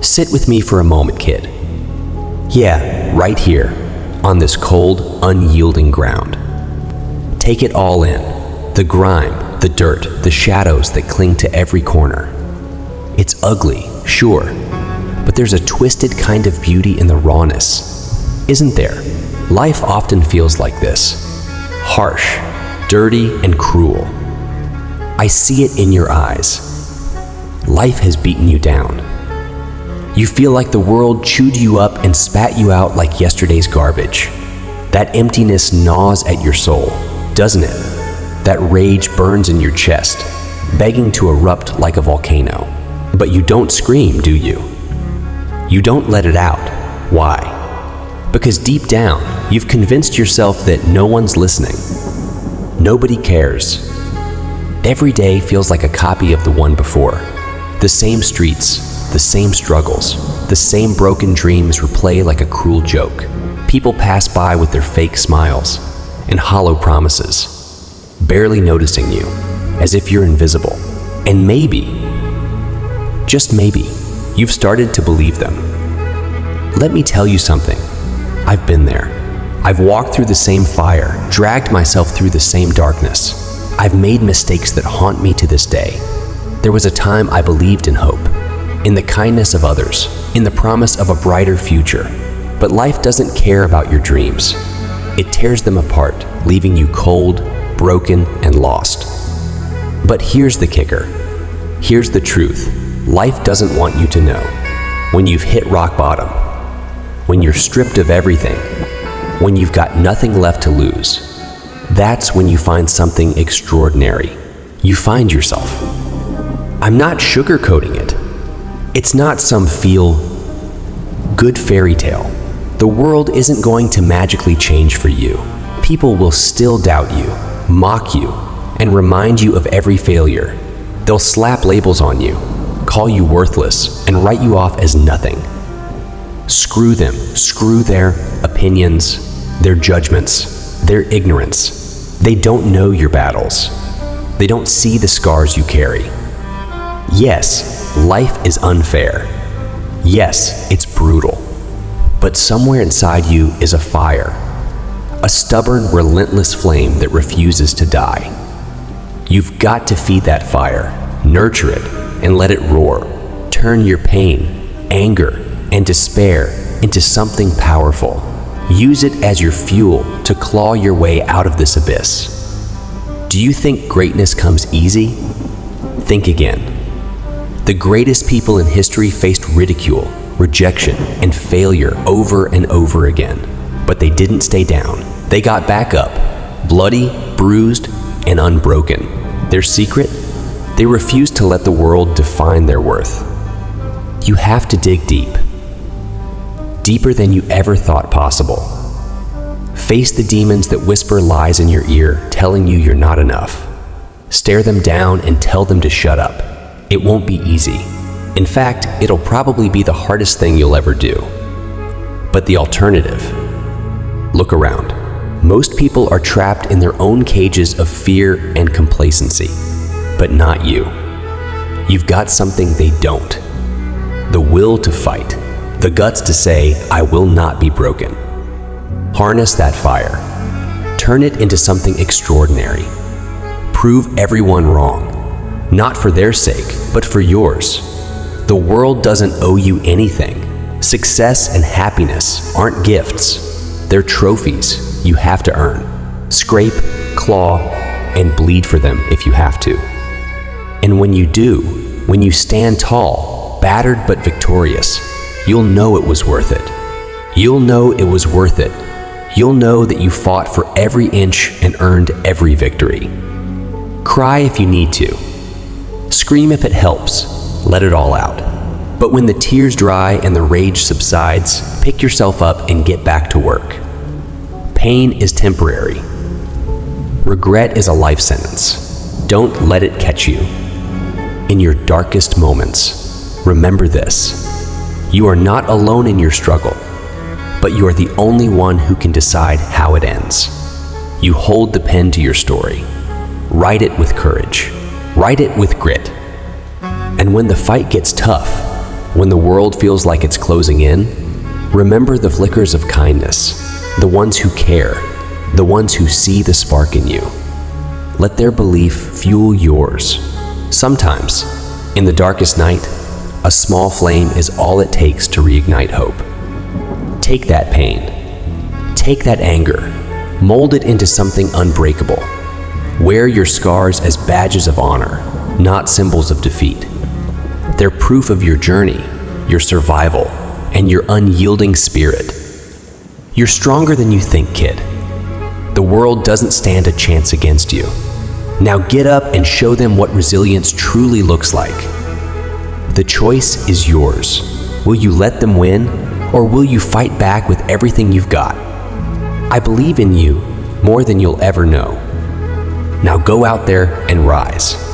Sit with me for a moment, kid. Yeah, right here, on this cold, unyielding ground. Take it all in. The grime, the dirt, the shadows that cling to every corner. It's ugly, sure, but there's a twisted kind of beauty in the rawness, isn't there? Life often feels like this. Harsh, dirty, and cruel. I see it in your eyes. Life has beaten you down. You feel like the world chewed you up and spat you out like yesterday's garbage. That emptiness gnaws at your soul, doesn't it? That rage burns in your chest, begging to erupt like a volcano. But you don't scream, do you? You don't let it out. Why? Because deep down, you've convinced yourself that no one's listening. Nobody cares. Every day feels like a copy of the one before. The same streets, the same struggles, the same broken dreams replay like a cruel joke. People pass by with their fake smiles and hollow promises, barely noticing you, as if you're invisible. And maybe, just maybe, you've started to believe them. Let me tell you something. I've been there. I've walked through the same fire, dragged myself through the same darkness. I've made mistakes that haunt me to this day. There was a time I believed in hope, in the kindness of others, in the promise of a brighter future. But life doesn't care about your dreams. It tears them apart, leaving you cold, broken, and lost. But here's the kicker. Here's the truth. Life doesn't want you to know. When you've hit rock bottom, when you're stripped of everything, when you've got nothing left to lose, that's when you find something extraordinary. You find yourself. I'm not sugarcoating it. It's not some feel-good fairy tale. The world isn't going to magically change for you. People will still doubt you, mock you, and remind you of every failure. They'll slap labels on you, call you worthless, and write you off as nothing. Screw them. Screw their opinions, their judgments, their ignorance. They don't know your battles. They don't see the scars you carry. Yes, life is unfair. Yes, it's brutal. But somewhere inside you is a fire, a stubborn, relentless flame that refuses to die. You've got to feed that fire, nurture it, and let it roar. Turn your pain, anger, and despair into something powerful. Use it as your fuel to claw your way out of this abyss. Do you think greatness comes easy? Think again. The greatest people in history faced ridicule, rejection, and failure over and over again. But they didn't stay down. They got back up, bloody, bruised, and unbroken. Their secret? They refused to let the world define their worth. You have to dig deep. Deeper than you ever thought possible. Face the demons that whisper lies in your ear, telling you you're not enough. Stare them down and tell them to shut up. It won't be easy. In fact, it'll probably be the hardest thing you'll ever do. But the alternative? Look around. Most people are trapped in their own cages of fear and complacency. But not you. You've got something they don't. The will to fight. The guts to say, I will not be broken. Harness that fire. Turn it into something extraordinary. Prove everyone wrong. Not for their sake, but for yours. The world doesn't owe you anything. Success and happiness aren't gifts. They're trophies you have to earn. Scrape, claw, and bleed for them if you have to. And when you do, when you stand tall, battered but victorious, you'll know it was worth it. You'll know it was worth it. You'll know that you fought for every inch and earned every victory. Cry if you need to. Scream if it helps. Let it all out. But when the tears dry and the rage subsides, pick yourself up and get back to work. Pain is temporary. Regret is a life sentence. Don't let it catch you. In your darkest moments, remember this. You are not alone in your struggle, but you are the only one who can decide how it ends. You hold the pen to your story. Write it with courage. Write it with grit. And when the fight gets tough, when the world feels like it's closing in, remember the flickers of kindness, the ones who care, the ones who see the spark in you. Let their belief fuel yours. Sometimes, in the darkest night, a small flame is all it takes to reignite hope. Take that pain, take that anger, mold it into something unbreakable. Wear your scars as badges of honor, not symbols of defeat. They're proof of your journey, your survival, and your unyielding spirit. You're stronger than you think, kid. The world doesn't stand a chance against you. Now get up and show them what resilience truly looks like. The choice is yours. Will you let them win, or will you fight back with everything you've got? I believe in you more than you'll ever know. Now go out there and rise.